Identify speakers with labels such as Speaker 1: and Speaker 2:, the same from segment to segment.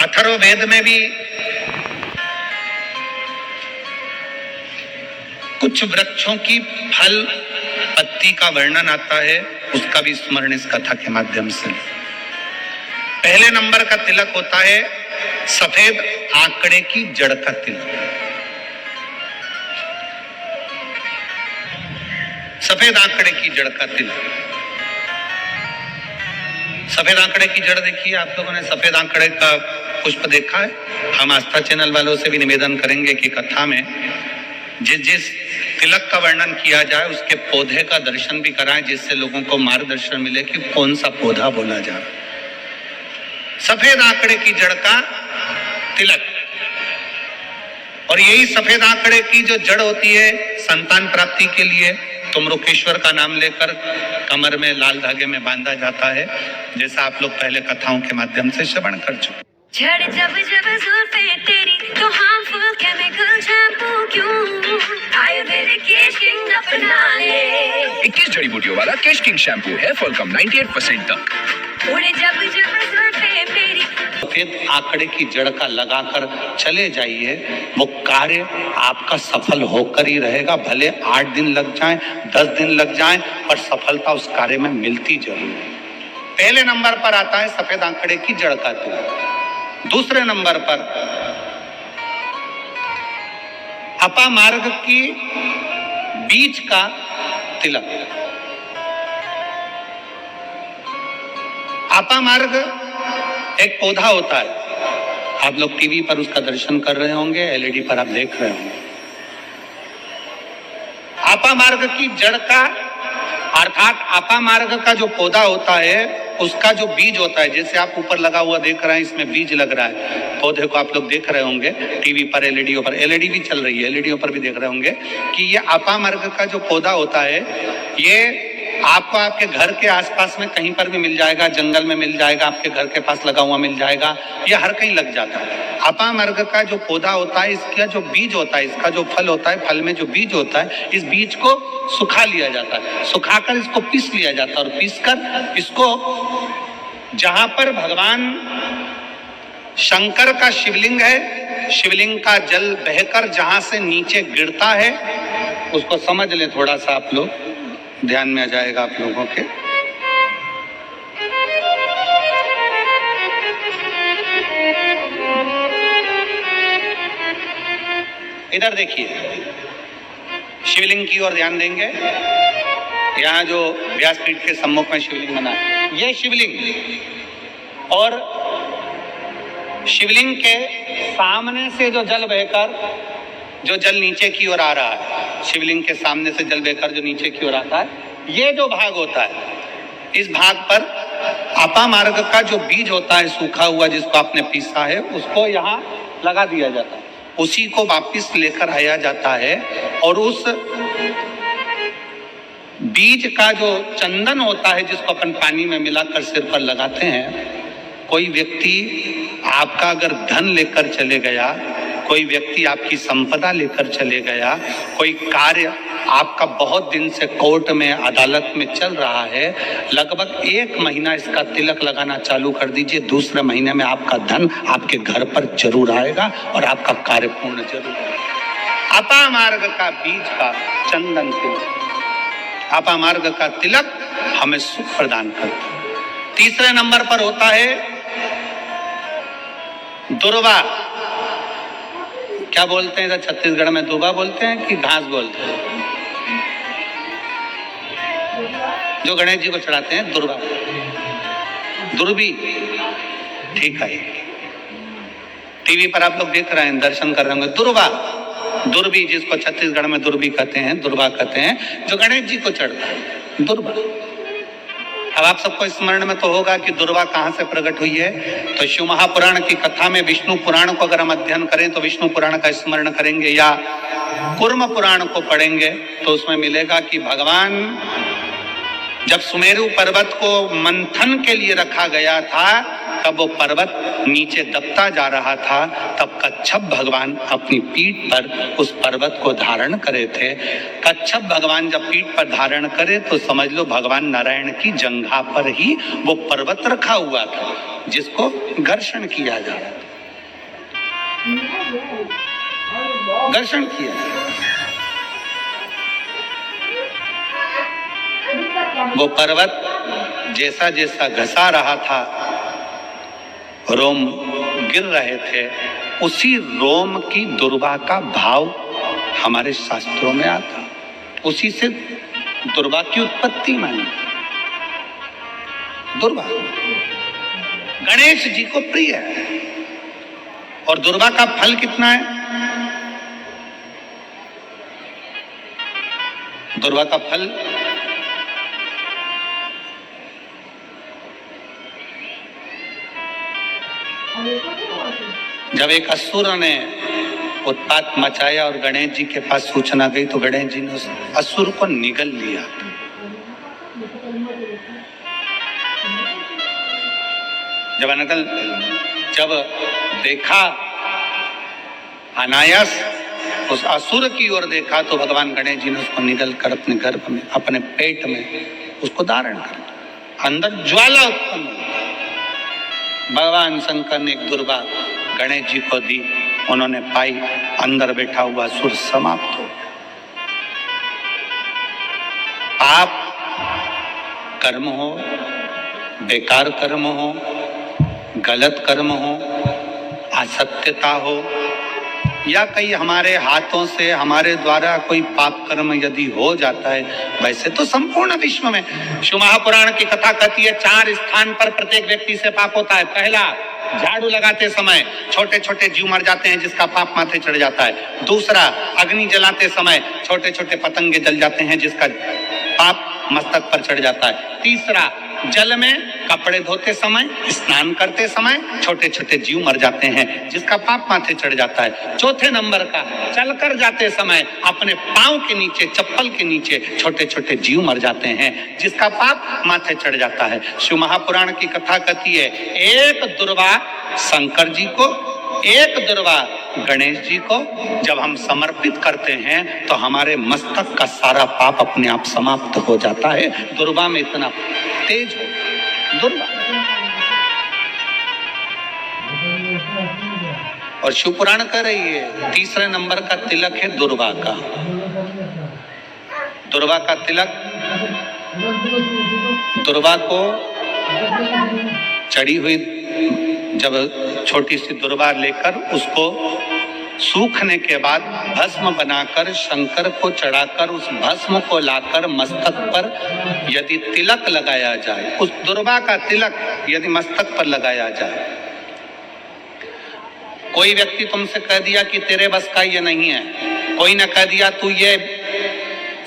Speaker 1: अथर्ववेद में भी कुछ वृक्षों की फल पत्ती का वर्णन आता है, उसका भी स्मरण इस कथा के माध्यम से। पहले नंबर का तिलक होता है सफेद आंकड़े की जड़ का तिलक। सफेद आंकड़े की जड़ का तिलक। सफेद आंकड़े की जड़ देखिए, आप लोगों ने सफेद आंकड़े का पुष्प देखा है? हम आस्था चैनल वालों से भी निवेदन करेंगे कि कथा में जिस तिलक का वर्णन किया जाए उसके पौधे का दर्शन भी कराएं, जिससे लोगों को मार्गदर्शन मिले कि कौन सा पौधा बोला जा रहा है। सफेद आंकड़े की जड़ का तिलक। और यही सफेद आंकड़े की जो जड़ होती है संतान प्राप्ति के लिए, तुमरुकेश्वर का नाम लेकर कमर में लाल धागे में बांधा जाता है, जैसा आप लोग पहले कथाओं के माध्यम से श्रवण कर चुके।
Speaker 2: झड़ जब जब जुल्फे तेरी तो हार्मफुल केमिकल शैम्पू क्यों? आयुर्वेदिक केश किंग अपना ले।
Speaker 3: 21 जड़ी बूटियों वाला केश किंग शैम्पू है, फॉल कम 98% तक।
Speaker 2: उड़े जब जब जुल्फे मेरी।
Speaker 1: सफेद आंकड़े की जड़ का लगाकर चले जाइए, वो कार्य आपका सफल होकर ही रहेगा। भले 8 दिन लग जाएं, 10 दिन लग जाएं, पर सफलता उस कार्य में मिलती जरूर है। पहले नंबर पर आता है सफेद आंकड़े की जड़ का तिलक। दूसरे नंबर पर अपामार्ग की बीज का तिलक। अपामार्ग एक पौधा होता है, आप लोग टीवी पर उसका दर्शन कर रहे होंगे, एलईडी पर आप देख रहे होंगे। अपामार्ग की जड़ का अर्थात अपामार्ग का जो पौधा होता है उसका जो बीज होता है, जैसे आप ऊपर लगा हुआ देख रहे हैं, इसमें बीज लग रहा है। पौधे को आप लोग देख रहे होंगे टीवी पर, एलईडी पर, एलईडी भी चल रही है, एलईडी पर भी देख रहे होंगे कि ये अपामार्ग का जो पौधा होता है, ये आपको आपके घर के आसपास में कहीं पर भी मिल जाएगा, जंगल में मिल जाएगा, आपके घर के पास लगा हुआ मिल जाएगा, ये हर कहीं लग जाता है। अपामार्ग का जो पौधा होता है, इसका जो बीज होता है, इसका जो फल होता है, फल में जो बीज होता है, इस बीज को सुखा लिया जाता है, सुखाकर इसको पीस लिया जाता है, और पीसकर इसको जहां पर भगवान शंकर का शिवलिंग है, शिवलिंग का जल बहकर जहां से नीचे गिरता है, उसको समझ ले, थोड़ा सा आप लोग ध्यान में आ जाएगा आप लोगों के। इधर देखिए, शिवलिंग की ओर ध्यान देंगे। यहाँ जो व्यासपीठ के सम्मुख में शिवलिंग बना, ये शिवलिंग, और शिवलिंग के सामने से जो जल बहकर जो जल नीचे की ओर आ रहा है, शिवलिंग के सामने से जल बहकर जो नीचे की ओर आता है, ये जो भाग होता है, इस भाग पर अपामार्ग का जो बीज होता है सूखा हुआ, जिसको आपने पीसा है, उसको यहाँ लगा दिया जाता है। उसी को वापिस लेकर आया जाता है, और उस बीज का जो चंदन होता है, जिसको अपन पानी में मिलाकर सिर पर लगाते हैं, कोई व्यक्ति आपका अगर धन लेकर चले गया, कोई व्यक्ति आपकी संपदा लेकर चले गया, कोई कार्य आपका बहुत दिन से कोर्ट में, अदालत में चल रहा है, लगभग 1 महीना इसका तिलक लगाना चालू कर दीजिए, दूसरे महीने में आपका धन आपके घर पर जरूर आएगा और आपका कार्य पूर्ण जरूर होगा। अपामार्ग का बीज का चंदन तिलक, अपामार्ग का तिलक हमें सुख प्रदान करता है। तीसरे नंबर पर होता है दुर्वा। क्या बोलते हैं इधर छत्तीसगढ़ में? दुर्वा बोलते हैं कि घास बोलते हैं? जो गणेश जी को चढ़ाते हैं, दुर्वा, दुर्बी, ठीक है। टीवी पर आप लोग देख रहे हैं, दर्शन कर रहे होंगे। दुर्वा, दुर्बी, जिसको छत्तीसगढ़ में दुर्बी कहते हैं, दुर्वा कहते हैं, जो गणेश जी को चढ़ता है, दुर्वा। अब आप सबको स्मरण में तो होगा कि दुर्वा कहाँ से प्रकट हुई है। तो शिव महापुराण की कथा में विष्णु पुराण को अगर हम अध्ययन करें तो विष्णु पुराण का स्मरण करेंगे, या कूर्म पुराण को पढ़ेंगे तो उसमें मिलेगा कि भगवान जब सुमेरु पर्वत को मंथन के लिए रखा गया था, तब वो पर्वत नीचे दबता जा रहा था, तब कच्छप भगवान अपनी पीठ पर उस पर्वत को धारण करे थे। कच्छप भगवान जब पीठ पर धारण करे तो समझ लो भगवान नारायण की जंघा पर ही वो पर्वत रखा हुआ था, जिसको घर्षण किया जा रहा था। घर्षण किया। वो पर्वत जैसा जैसा घसा रहा था, रोम गिर रहे थे, उसी रोम की दुर्वा का भाव हमारे शास्त्रों में आता, उसी से दुर्वा की उत्पत्ति मानी। दुर्वा गणेश जी को प्रिय है। और दुर्वा का फल कितना है? दुर्वा का फल जब एक असुर ने उत्पात मचाया और गणेश जी के पास सूचना गई तो गणेश जी ने उस असुर को निगल लिया। जब देखा अनायास उस असुर की ओर देखा तो भगवान गणेश जी ने उसको निगल कर अपने गर्भ में, अपने पेट में उसको धारण कर लिया। अंदर ज्वाला उत्पन्न हुई। भगवान शंकर ने एक दुर्वा गणेश जी को दी, उन्होंने पाई, अंदर बैठा हुआ असुर समाप्त हो गया। पाप कर्म हो, बेकार कर्म हो, गलत कर्म हो, असत्यता हो, या कहीं हमारे हाथों से हमारे द्वारा कोई पाप कर्म यदि हो जाता है, वैसे तो संपूर्ण विश्व में शिव महापुराण की कथा कहती है 4 स्थान पर प्रत्येक व्यक्ति से पाप होता है। पहला, झाड़ू लगाते समय छोटे छोटे जीव मर जाते हैं जिसका पाप माथे चढ़ जाता है। दूसरा, अग्नि जलाते समय छोटे छोटे पतंगे जल जाते हैं जिसका पाप मस्तक पर चढ़ जाता है। तीसरा, जल में कपड़े धोते समय, स्नान करते समय छोटे छोटे जीव मर जाते हैं जिसका पाप माथे चढ़ जाता है। चौथे नंबर का, चलकर जाते समय अपने पांव के नीचे, चप्पल के नीचे छोटे छोटे जीव मर जाते हैं जिसका पाप माथे चढ़ जाता है। शिव महापुराण की कथा कहती है एक दुर्वा शंकर जी को, एक दुर्वा गणेश जी को जब हम समर्पित करते हैं तो हमारे मस्तक का सारा पाप अपने आप समाप्त हो जाता है। दुर्वा में इतना तेज हो, दुर्वा। और शिव पुराण कह रही है तीसरे नंबर का तिलक है दुर्वा का। दुर्वा का तिलक, दुर्वा को चढ़ी हुई जब छोटी सी दुर्वा लेकर उसको सूखने के बाद भस्म बनाकर शंकर को चढ़ाकर उस भस्म को लाकर मस्तक पर यदि तिलक लगाया जाए, उस दुर्वा का तिलक यदि मस्तक पर लगाया जाए, कोई व्यक्ति तुमसे कह दिया कि तेरे बस का ये नहीं है, कोई ने कह दिया तू ये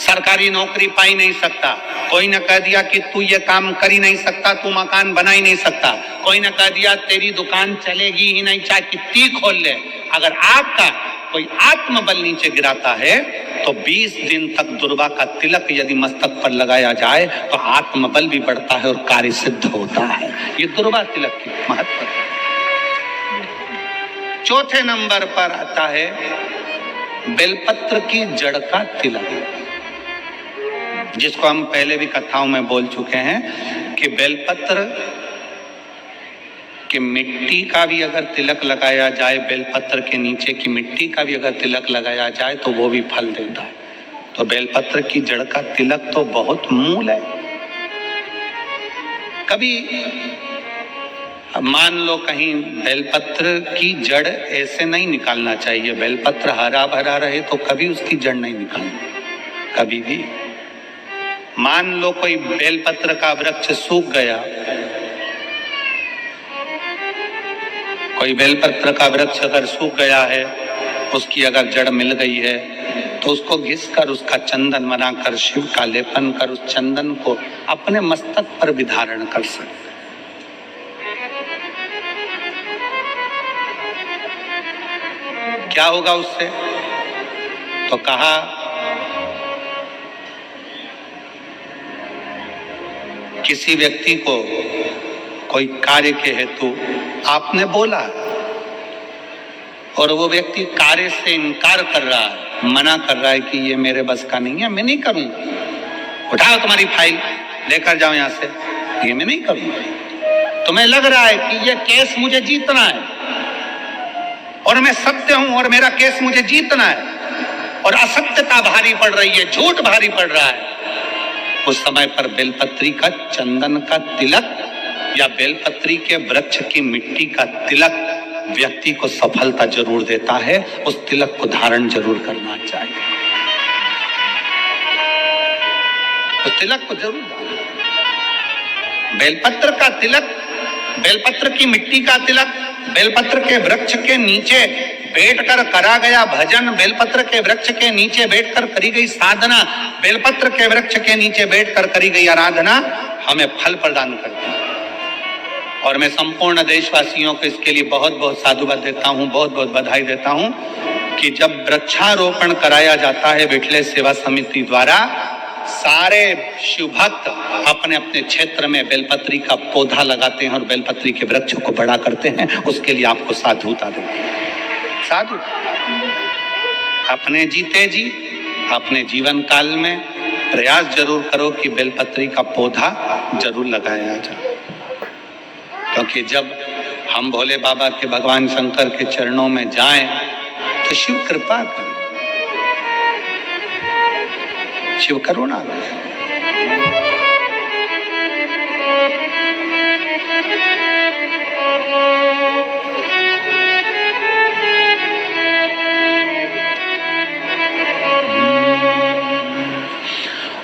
Speaker 1: सरकारी नौकरी पा ही नहीं सकता, कोई ने कह दिया कि तू ये काम कर ही नहीं सकता, तू मकान बना ही नहीं सकता, कोई ने कह दिया तेरी दुकान चलेगी ही नहीं चाहे कितनी खोल ले, अगर आपका कोई आत्मबल नीचे गिराता है तो 20 दिन तक दुर्वा का तिलक यदि मस्तक पर लगाया जाए तो आत्मबल भी बढ़ता है और कार्य सिद्ध होता है। ये दुर्वा तिलक की महत्व है। चौथे नंबर पर आता है बेलपत्र की जड़ का तिलक, जिसको हम पहले भी कथाओं में बोल चुके हैं कि बेलपत्र कि मिट्टी का भी अगर तिलक लगाया जाए, बेलपत्र के नीचे की मिट्टी का भी अगर तिलक लगाया जाए तो वो भी फल देता है। तो बेलपत्र की जड़ का तिलक तो बहुत मूल है। कभी मान लो कहीं बेलपत्र की जड़ ऐसे नहीं निकालना चाहिए, बेलपत्र हरा भरा रहे तो कभी उसकी जड़ नहीं निकालनी, कभी भी। मान लो कोई बेलपत्र का वृक्ष सूख गया, कोई बेलपत्र का वृक्ष अगर सूख गया है, उसकी अगर जड़ मिल गई है तो उसको घिस कर उसका चंदन बनाकर शिव का लेपन कर उस चंदन को अपने मस्तक पर भी धारण कर सकते। क्या होगा उससे? तो कहा किसी व्यक्ति को कोई कार्य के हेतु आपने बोला और वो व्यक्ति कार्य से इनकार कर रहा है, मना कर रहा है कि ये मेरे बस का नहीं है, मैं नहीं करूंगा, उठाओ तुम्हारी फाइल लेकर जाओ यहां से, ये मैं नहीं करूंगा। तुम्हें लग रहा है कि ये केस मुझे जीतना है, और मैं सत्य हूं और मेरा केस मुझे जीतना है, और असत्यता भारी पड़ रही है, झूठ भारी पड़ रहा है, उस समय पर बेलपत्री का चंदन का तिलक या बेलपत्री के वृक्ष की मिट्टी का तिलक व्यक्ति को सफलता जरूर देता है। उस तिलक को धारण जरूर करना चाहिए, उस तिलक को जरूर धारण। बेलपत्र का तिलक, बेलपत्र की मिट्टी का तिलक, बेलपत्र के वृक्ष के नीचे बैठकर करा गया भजन, बेलपत्र के वृक्ष के नीचे बैठकर करी गई साधना, बेलपत्र के वृक्ष के नीचे बैठकर करी गई आराधना हमें फल प्रदान करती है। और मैं संपूर्ण देशवासियों को इसके लिए बहुत बहुत साधुवाद देता हूं, बहुत बहुत बधाई देता हूं कि जब वृक्षारोपण कराया जाता है विठले सेवा समिति द्वारा, सारे शिव भक्त अपने अपने क्षेत्र में बेलपत्री का पौधा लगाते हैं और बेलपत्री के वृक्ष को बड़ा करते हैं। उसके लिए आपको साधुता देते हैं। साधु अपने जीते जी अपने जीवन काल में प्रयास जरूर करो कि बेलपत्री का पौधा जरूर लगाया जाए, क्योंकि जब हम भोले बाबा के, भगवान शंकर के चरणों में जाएं तो शिव कृपा करे, शिव करुणा करे।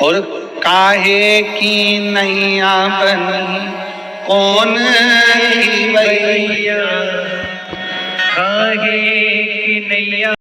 Speaker 1: और काहे की नैया बनी कौन की भैया, काहे की नैया